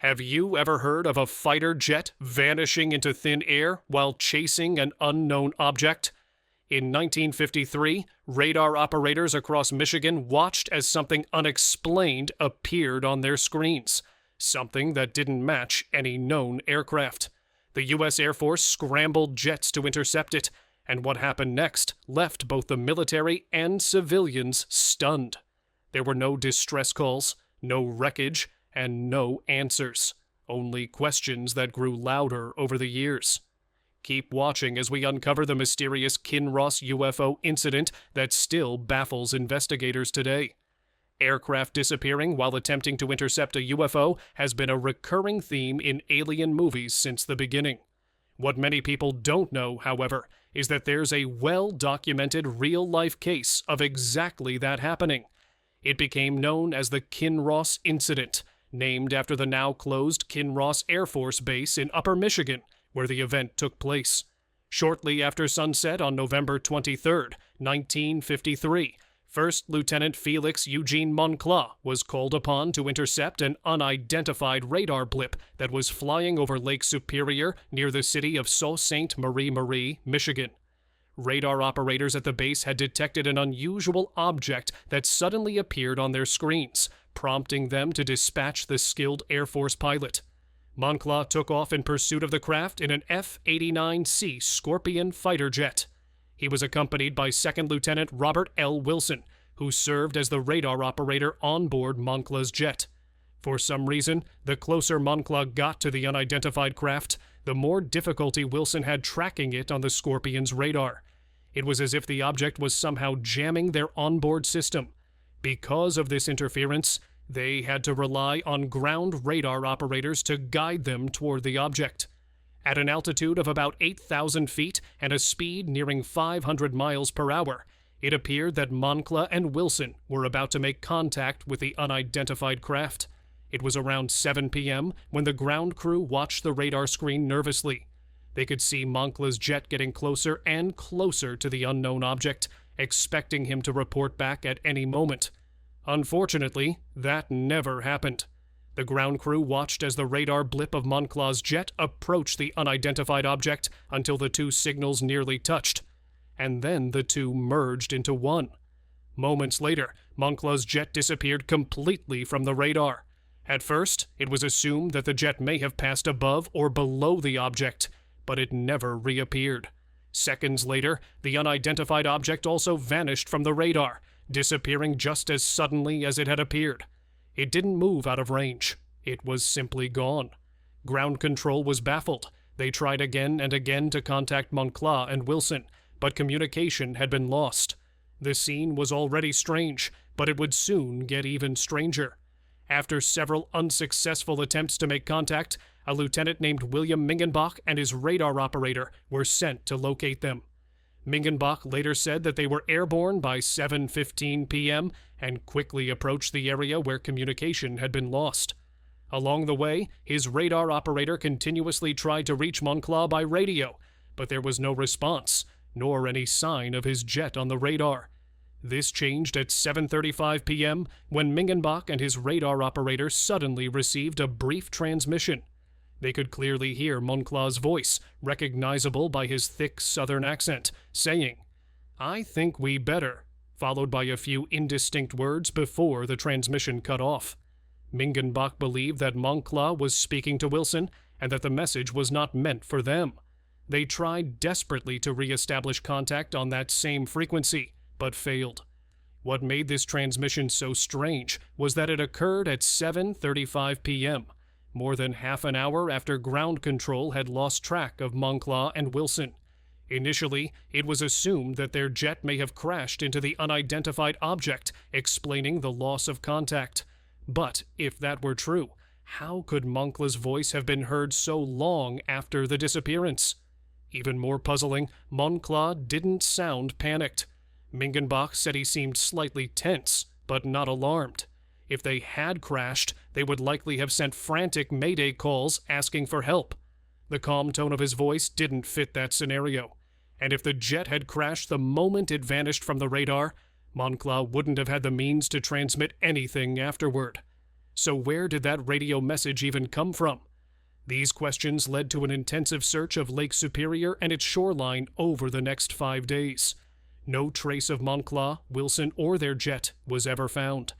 Have you ever heard of a fighter jet vanishing into thin air while chasing an unknown object? In 1953, radar operators across Michigan watched as something unexplained appeared on their screens, something that didn't match any known aircraft. The U.S. Air Force scrambled jets to intercept it, and what happened next left both the military and civilians stunned. There were no distress calls, no wreckage, and no answers, only questions that grew louder over the years. Keep watching as we uncover the mysterious Kinross UFO incident that still baffles investigators today. Aircraft disappearing while attempting to intercept a UFO has been a recurring theme in alien movies since the beginning. What many people don't know, however, is that there's a well-documented real-life case of exactly that happening. It became known as the Kinross incident, named after the now-closed Kinross Air Force Base in Upper Michigan, where the event took place. Shortly after sunset on November 23, 1953, First Lieutenant Felix Eugene Moncla was called upon to intercept an unidentified radar blip that was flying over Lake Superior near the city of Sault Ste. Marie, Michigan. Radar operators at the base had detected an unusual object that suddenly appeared on their screens, prompting them to dispatch the skilled Air Force pilot. Moncla took off in pursuit of the craft in an F-89C Scorpion fighter jet. He was accompanied by Second Lieutenant Robert L. Wilson, who served as the radar operator on board Moncla's jet. For some reason, the closer Moncla got to the unidentified craft, the more difficulty Wilson had tracking it on the Scorpion's radar. It was as if the object was somehow jamming their onboard system. Because of this interference, they had to rely on ground radar operators to guide them toward the object. At an altitude of about 8,000 feet and a speed nearing 500 miles per hour, it appeared that Moncla and Wilson were about to make contact with the unidentified craft. It was around 7 p.m. when the ground crew watched the radar screen nervously. They could see Moncla's jet getting closer and closer to the unknown object, expecting him to report back at any moment. Unfortunately, that never happened. The ground crew watched as the radar blip of Moncla's jet approached the unidentified object until the two signals nearly touched, and then the two merged into one. Moments later, Moncla's jet disappeared completely from the radar. At first, it was assumed that the jet may have passed above or below the object, but it never reappeared. Seconds later, the unidentified object also vanished from the radar, disappearing just as suddenly as it had appeared. It didn't move out of range. It was simply gone. Ground control was baffled. They tried again and again to contact Moncla and Wilson, but communication had been lost. The scene was already strange, but it would soon get even stranger. After several unsuccessful attempts to make contact, a lieutenant named William Mingenbach and his radar operator were sent to locate them. Mingenbach later said that they were airborne by 7:15 p.m. and quickly approached the area where communication had been lost. Along the way, his radar operator continuously tried to reach Moncla by radio, but there was no response, nor any sign of his jet on the radar. This changed at 7:35 p.m. when Mingenbach and his radar operator suddenly received a brief transmission. They could clearly hear Moncla's voice, recognizable by his thick southern accent, saying, "I think we better," followed by a few indistinct words before the transmission cut off. Mingenbach believed that Moncla was speaking to Wilson and that the message was not meant for them. They tried desperately to re-establish contact on that same frequency, but failed. What made this transmission so strange was that it occurred at 7:35 p.m., more than half an hour after ground control had lost track of Moncla and Wilson. Initially, it was assumed that their jet may have crashed into the unidentified object, explaining the loss of contact. But if that were true, how could Moncla's voice have been heard so long after the disappearance? Even more puzzling, Moncla didn't sound panicked. Mingenbach said he seemed slightly tense, but not alarmed. If they had crashed, they would likely have sent frantic mayday calls asking for help. The calm tone of his voice didn't fit that scenario. And if the jet had crashed the moment it vanished from the radar, Moncla wouldn't have had the means to transmit anything afterward. So where did that radio message even come from? These questions led to an intensive search of Lake Superior and its shoreline over the next 5 days. No trace of Moncla, Wilson, or their jet was ever found.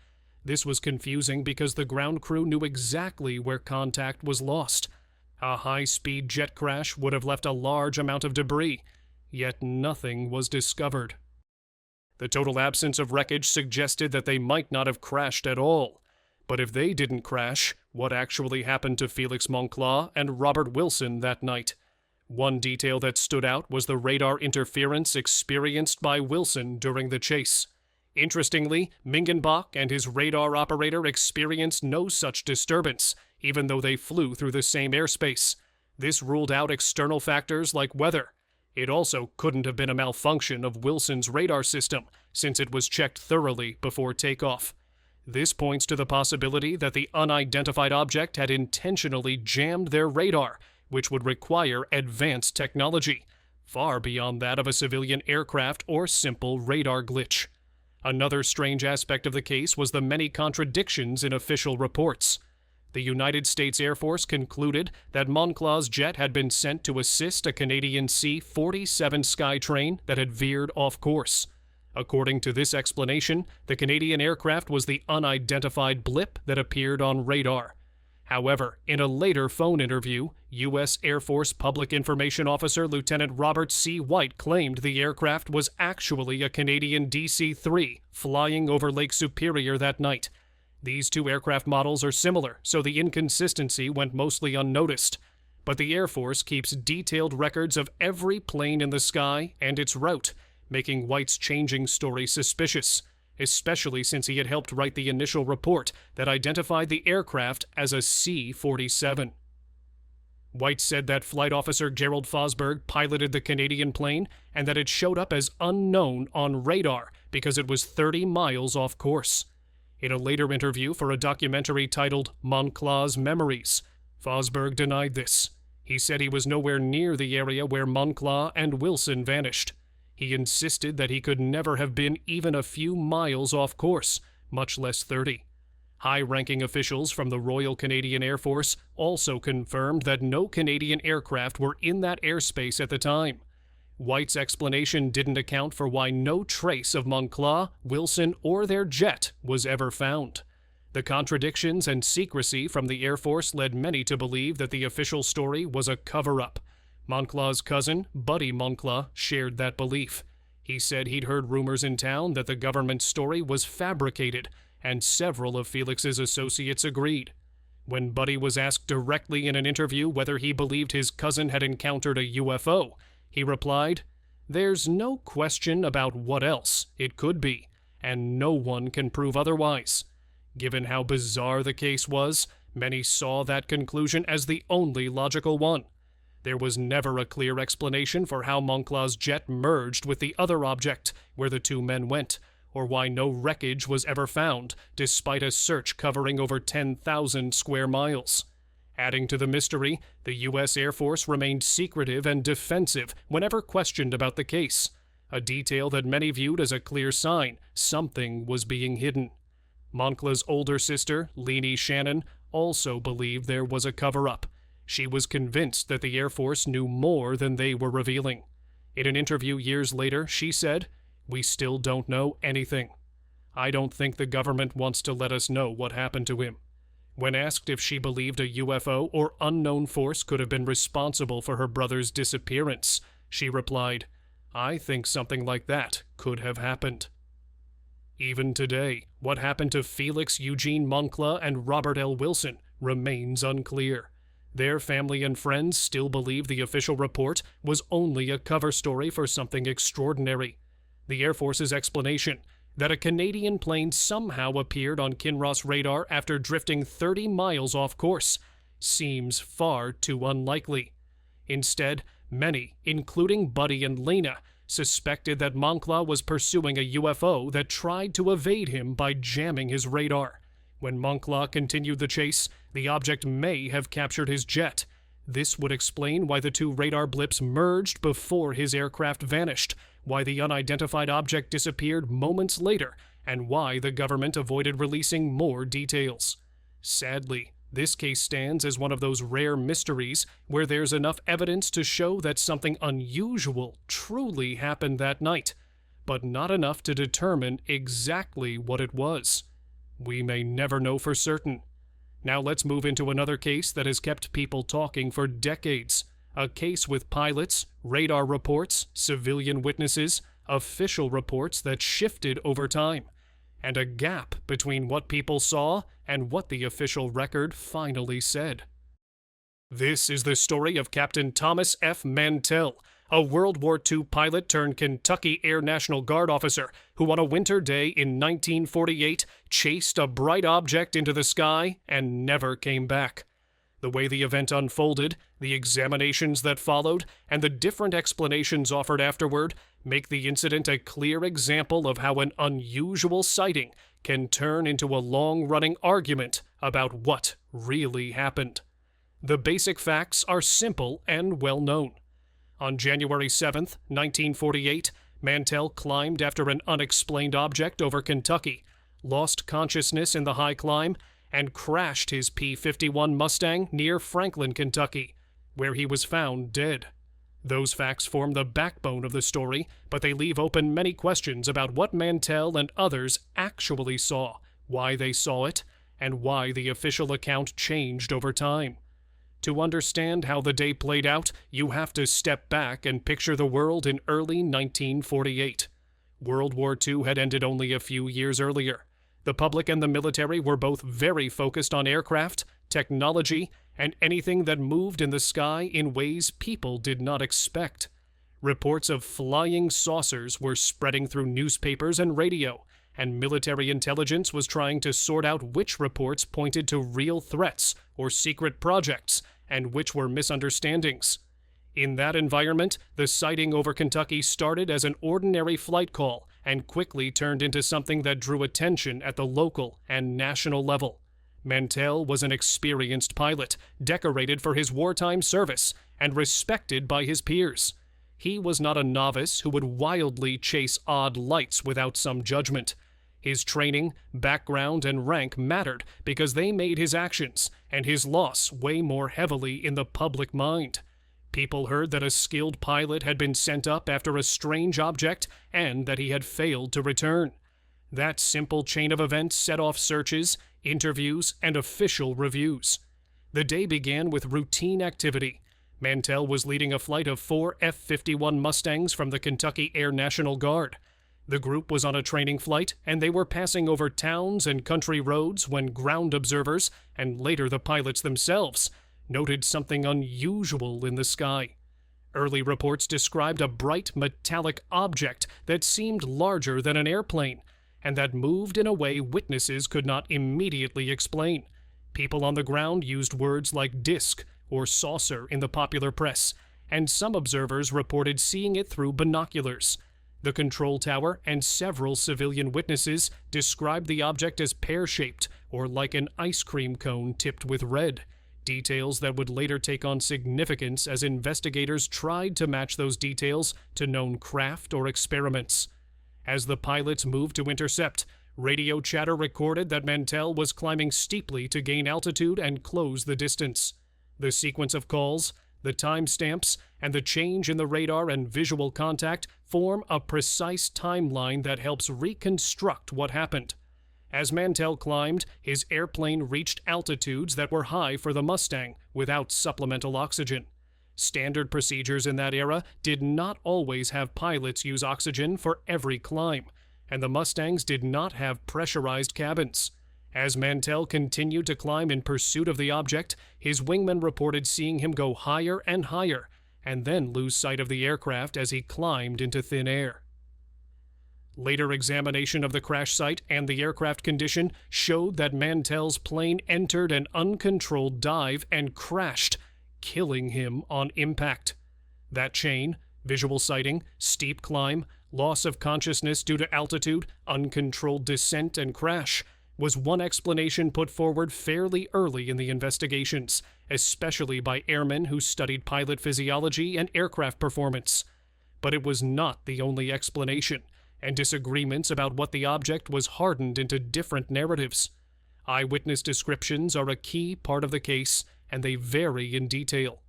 This was confusing because the ground crew knew exactly where contact was lost. A high-speed jet crash would have left a large amount of debris, yet nothing was discovered. The total absence of wreckage suggested that they might not have crashed at all. But if they didn't crash, what actually happened to Felix Moncla and Robert Wilson that night? One detail that stood out was the radar interference experienced by Wilson during the chase. Interestingly, Mingenbach and his radar operator experienced no such disturbance, even though they flew through the same airspace. This ruled out external factors like weather. It also couldn't have been a malfunction of Wilson's radar system, since it was checked thoroughly before takeoff. This points to the possibility that the unidentified object had intentionally jammed their radar, which would require advanced technology, far beyond that of a civilian aircraft or simple radar glitch. Another strange aspect of the case was the many contradictions in official reports. The United States Air Force concluded that Moncla's jet had been sent to assist a Canadian C-47 Skytrain that had veered off course. According to this explanation, the Canadian aircraft was the unidentified blip that appeared on radar. However, in a later phone interview, U.S. Air Force Public Information Officer Lieutenant Robert C. White claimed the aircraft was actually a Canadian DC-3 flying over Lake Superior that night. These two aircraft models are similar, so the inconsistency went mostly unnoticed. But the Air Force keeps detailed records of every plane in the sky and its route, making White's changing story suspicious, especially since he had helped write the initial report that identified the aircraft as a C-47. White said that Flight Officer Gerald Fosberg piloted the Canadian plane and that it showed up as unknown on radar because it was 30 miles off course. In a later interview for a documentary titled Moncla's Memories, Fosberg denied this. He said he was nowhere near the area where Moncla and Wilson vanished. He insisted that he could never have been even a few miles off course, much less 30. High-ranking officials from the Royal Canadian Air Force also confirmed that no Canadian aircraft were in that airspace at the time. White's explanation didn't account for why no trace of Moncla, Wilson, or their jet was ever found. The contradictions and secrecy from the Air Force led many to believe that the official story was a cover-up. Moncla's cousin, Buddy Moncla, shared that belief. He said he'd heard rumors in town that the government story was fabricated, and several of Felix's associates agreed. When Buddy was asked directly in an interview whether he believed his cousin had encountered a UFO, he replied, "There's no question about what else it could be, and no one can prove otherwise." Given how bizarre the case was, many saw that conclusion as the only logical one. There was never a clear explanation for how Moncla's jet merged with the other object where the two men went, or why no wreckage was ever found, despite a search covering over 10,000 square miles. Adding to the mystery, the U.S. Air Force remained secretive and defensive whenever questioned about the case, a detail that many viewed as a clear sign something was being hidden. Moncla's older sister, Leanie Shannon, also believed there was a cover-up. She was convinced that the Air Force knew more than they were revealing. In an interview years later, she said, "We still don't know anything. I don't think the government wants to let us know what happened to him." When asked if she believed a UFO or unknown force could have been responsible for her brother's disappearance, she replied, "I think something like that could have happened." Even today, what happened to Felix Eugene Moncla and Robert L. Wilson remains unclear. Their family and friends still believe the official report was only a cover story for something extraordinary. The Air Force's explanation, that a Canadian plane somehow appeared on Kinross radar after drifting 30 miles off course, seems far too unlikely. Instead, many, including Buddy and Lena, suspected that Moncla was pursuing a UFO that tried to evade him by jamming his radar. When Moncla continued the chase, the object may have captured his jet. This would explain why the two radar blips merged before his aircraft vanished, why the unidentified object disappeared moments later, and why the government avoided releasing more details. Sadly, this case stands as one of those rare mysteries where there's enough evidence to show that something unusual truly happened that night, but not enough to determine exactly what it was. We may never know for certain. Now let's move into another case that has kept people talking for decades. A case with pilots, radar reports, civilian witnesses, official reports that shifted over time, and a gap between what people saw and what the official record finally said. This is the story of Captain Thomas F. Mantel, a World War II pilot turned Kentucky Air National Guard officer who on a winter day in 1948 chased a bright object into the sky and never came back. The way the event unfolded, the examinations that followed, and the different explanations offered afterward make the incident a clear example of how an unusual sighting can turn into a long-running argument about what really happened. The basic facts are simple and well known. On January 7, 1948, Mantel climbed after an unexplained object over Kentucky, lost consciousness in the high climb, and crashed his P-51 Mustang near Franklin, Kentucky, where he was found dead. Those facts form the backbone of the story, but they leave open many questions about what Mantel and others actually saw, why they saw it, and why the official account changed over time. To understand how the day played out, you have to step back and picture the world in early 1948. World War II had ended only a few years earlier. The public and the military were both very focused on aircraft, technology, and anything that moved in the sky in ways people did not expect. Reports of flying saucers were spreading through newspapers and radio, and military intelligence was trying to sort out which reports pointed to real threats or secret projects, and which were misunderstandings. In that environment, the sighting over Kentucky started as an ordinary flight call and quickly turned into something that drew attention at the local and national level. Mantel was an experienced pilot, decorated for his wartime service, and respected by his peers. He was not a novice who would wildly chase odd lights without some judgment. His training, background, and rank mattered because they made his actions and his loss weigh more heavily in the public mind. People heard that a skilled pilot had been sent up after a strange object and that he had failed to return. That simple chain of events set off searches, interviews, and official reviews. The day began with routine activity. Mantel was leading a flight of 4 F-51 Mustangs from the Kentucky Air National Guard. The group was on a training flight, and they were passing over towns and country roads when ground observers, and later the pilots themselves, noted something unusual in the sky. Early reports described a bright metallic object that seemed larger than an airplane, and that moved in a way witnesses could not immediately explain. People on the ground used words like disc or saucer in the popular press, and some observers reported seeing it through binoculars. The control tower and several civilian witnesses described the object as pear-shaped or like an ice cream cone tipped with red, details that would later take on significance as investigators tried to match those details to known craft or experiments. As the pilots moved to intercept, radio chatter recorded that Mantel was climbing steeply to gain altitude and close the distance. The sequence of calls, the timestamps, and the change in the radar and visual contact form a precise timeline that helps reconstruct what happened. As Mantel climbed, his airplane reached altitudes that were high for the Mustang without supplemental oxygen. Standard procedures in that era did not always have pilots use oxygen for every climb, and the Mustangs did not have pressurized cabins. As Mantel continued to climb in pursuit of the object, his wingman reported seeing him go higher and higher, and then lose sight of the aircraft as he climbed into thin air. Later examination of the crash site and the aircraft condition showed that Mantel's plane entered an uncontrolled dive and crashed, killing him on impact. That chain, visual sighting, steep climb, loss of consciousness due to altitude, uncontrolled descent, and crash, was one explanation put forward fairly early in the investigations, especially by airmen who studied pilot physiology and aircraft performance. But it was not the only explanation, and disagreements about what the object was hardened into different narratives. Eyewitness descriptions are a key part of the case, and they vary in detail.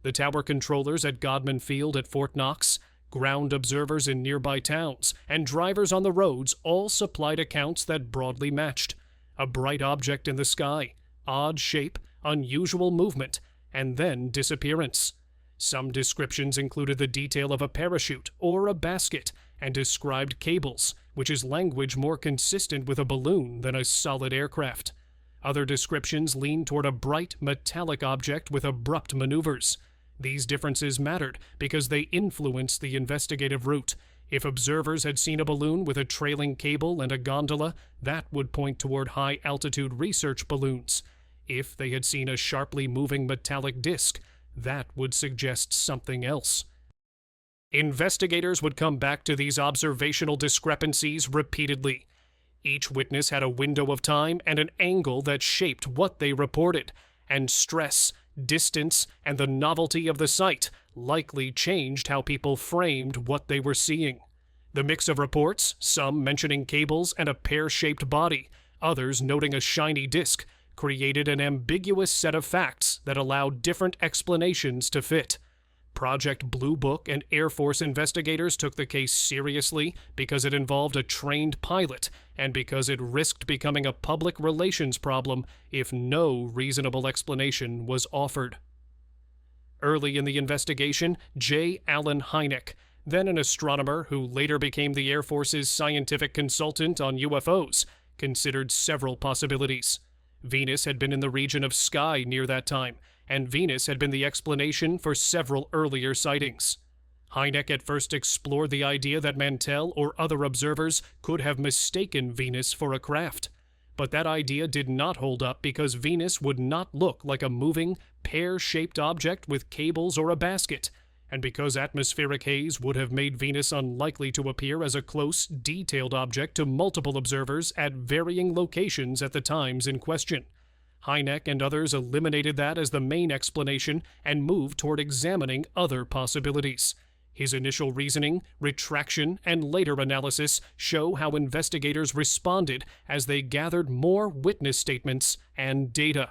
The tower controllers at Godman Field at Fort Knox, ground observers in nearby towns, and drivers on the roads all supplied accounts that broadly matched. A bright object in the sky, odd shape, unusual movement, and then disappearance. Some descriptions included the detail of a parachute or a basket, and described cables, which is language more consistent with a balloon than a solid aircraft. Other descriptions leaned toward a bright, metallic object with abrupt maneuvers. These differences mattered because they influenced the investigative route. If observers had seen a balloon with a trailing cable and a gondola, that would point toward high-altitude research balloons. If they had seen a sharply moving metallic disc, that would suggest something else. Investigators would come back to these observational discrepancies repeatedly. Each witness had a window of time and an angle that shaped what they reported, and stress, distance, and the novelty of the sight likely changed how people framed what they were seeing. The mix of reports, some mentioning cables and a pear-shaped body, others noting a shiny disc, created an ambiguous set of facts that allowed different explanations to fit. Project Blue Book and Air Force investigators took the case seriously because it involved a trained pilot and because it risked becoming a public relations problem if no reasonable explanation was offered. Early in the investigation, J. Allen Hynek, then an astronomer who later became the Air Force's scientific consultant on UFOs, considered several possibilities. Venus had been in the region of sky near that time, and Venus had been the explanation for several earlier sightings. Hynek at first explored the idea that Mantel or other observers could have mistaken Venus for a craft. But that idea did not hold up because Venus would not look like a moving, pear-shaped object with cables or a basket, and because atmospheric haze would have made Venus unlikely to appear as a close, detailed object to multiple observers at varying locations at the times in question. Hynek and others eliminated that as the main explanation and moved toward examining other possibilities. His initial reasoning, retraction, and later analysis show how investigators responded as they gathered more witness statements and data.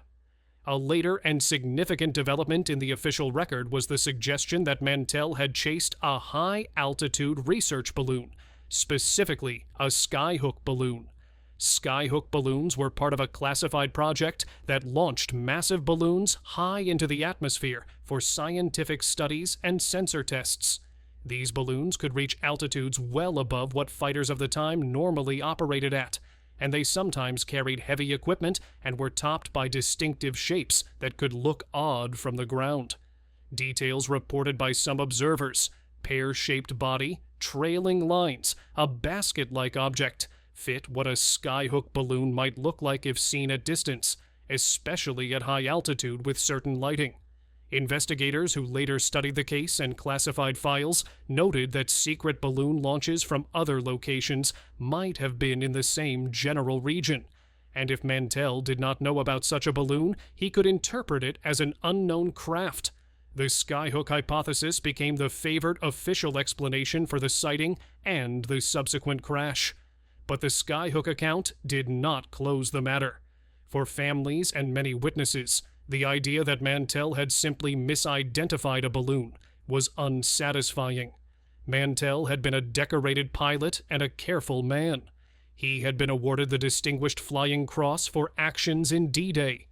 A later and significant development in the official record was the suggestion that Mantel had chased a high-altitude research balloon, specifically a skyhook balloon. Skyhook balloons were part of a classified project that launched massive balloons high into the atmosphere for scientific studies and sensor tests. These balloons could reach altitudes well above what fighters of the time normally operated at, and they sometimes carried heavy equipment and were topped by distinctive shapes that could look odd from the ground. Details reported by some observers: pear-shaped body, trailing lines, a basket-like object, fit what a skyhook balloon might look like if seen at distance, especially at high altitude with certain lighting. Investigators who later studied the case and classified files noted that secret balloon launches from other locations might have been in the same general region, and if Mantel did not know about such a balloon, he could interpret it as an unknown craft. The skyhook hypothesis became the favored official explanation for the sighting and the subsequent crash. But the skyhook account did not close the matter. For families and many witnesses, the idea that Mantel had simply misidentified a balloon was unsatisfying. Mantel had been a decorated pilot and a careful man. He had been awarded the Distinguished Flying Cross for actions in D-Day.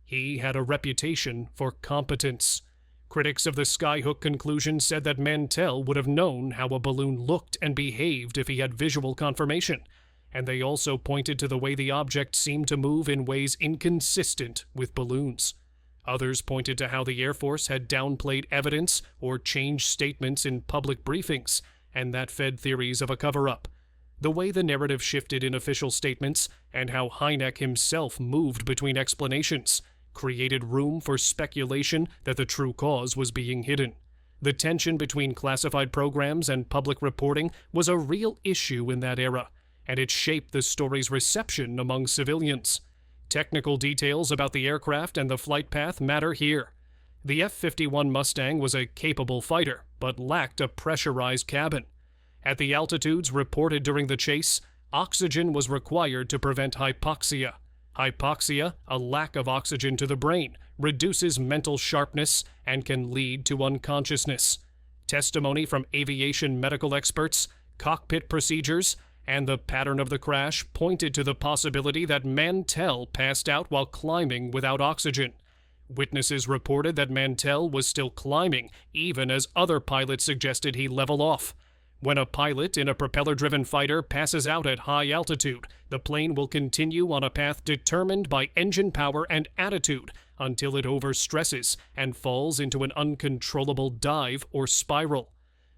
He had a reputation for competence. Critics of the skyhook conclusion said that Mantel would have known how a balloon looked and behaved if he had visual confirmation, and they also pointed to the way the object seemed to move in ways inconsistent with balloons. Others pointed to how the Air Force had downplayed evidence or changed statements in public briefings, and that fed theories of a cover-up. The way the narrative shifted in official statements, and how Hynek himself moved between explanations, created room for speculation that the true cause was being hidden. The tension between classified programs and public reporting was a real issue in that era, and it shaped the story's reception among civilians. Technical details about the aircraft and the flight path matter here. The F-51 Mustang was a capable fighter, but lacked a pressurized cabin. At the altitudes reported during the chase, oxygen was required to prevent hypoxia. Hypoxia, a lack of oxygen to the brain, reduces mental sharpness and can lead to unconsciousness. Testimony from aviation medical experts, cockpit procedures, and the pattern of the crash pointed to the possibility that Mantel passed out while climbing without oxygen. Witnesses reported that Mantel was still climbing, even as other pilots suggested he level off. When a pilot in a propeller-driven fighter passes out at high altitude, the plane will continue on a path determined by engine power and attitude until it overstresses and falls into an uncontrollable dive or spiral.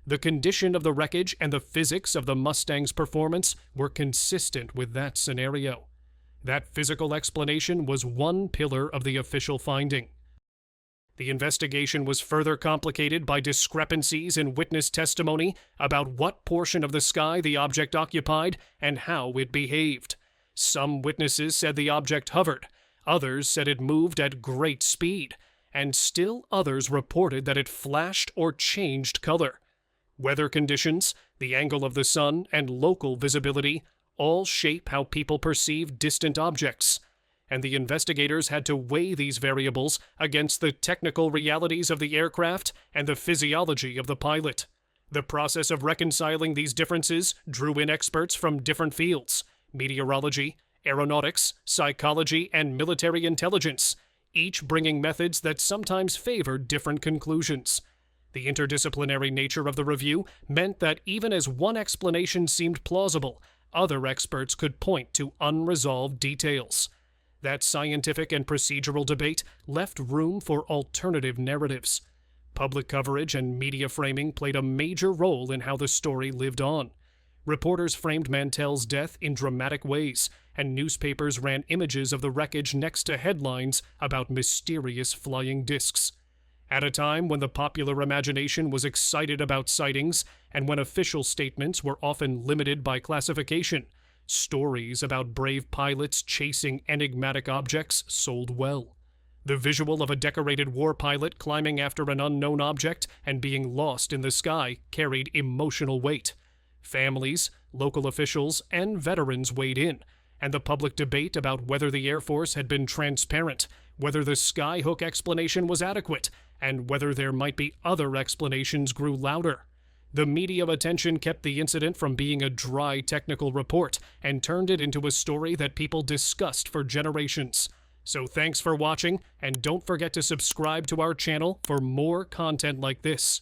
The condition of the wreckage and the physics of the Mustang's performance were consistent with that scenario. That physical explanation was one pillar of the official finding. The investigation was further complicated by discrepancies in witness testimony about what portion of the sky the object occupied and how it behaved. Some witnesses said the object hovered, others said it moved at great speed, and still others reported that it flashed or changed color. Weather conditions, the angle of the sun, and local visibility all shape how people perceive distant objects, and the investigators had to weigh these variables against the technical realities of the aircraft and the physiology of the pilot. The process of reconciling these differences drew in experts from different fields: meteorology, aeronautics, psychology, and military intelligence, each bringing methods that sometimes favored different conclusions. The interdisciplinary nature of the review meant that even as one explanation seemed plausible, other experts could point to unresolved details. That scientific and procedural debate left room for alternative narratives. Public coverage and media framing played a major role in how the story lived on. Reporters framed Mantel's death in dramatic ways, and newspapers ran images of the wreckage next to headlines about mysterious flying discs. At a time when the popular imagination was excited about sightings, and when official statements were often limited by classification, stories about brave pilots chasing enigmatic objects sold well. The visual of a decorated war pilot climbing after an unknown object and being lost in the sky carried emotional weight. Families, local officials, and veterans weighed in, and the public debate about whether the Air Force had been transparent, whether the skyhook explanation was adequate, and whether there might be other explanations grew louder. The media attention kept the incident from being a dry technical report and turned it into a story that people discussed for generations. So thanks for watching, and don't forget to subscribe to our channel for more content like this.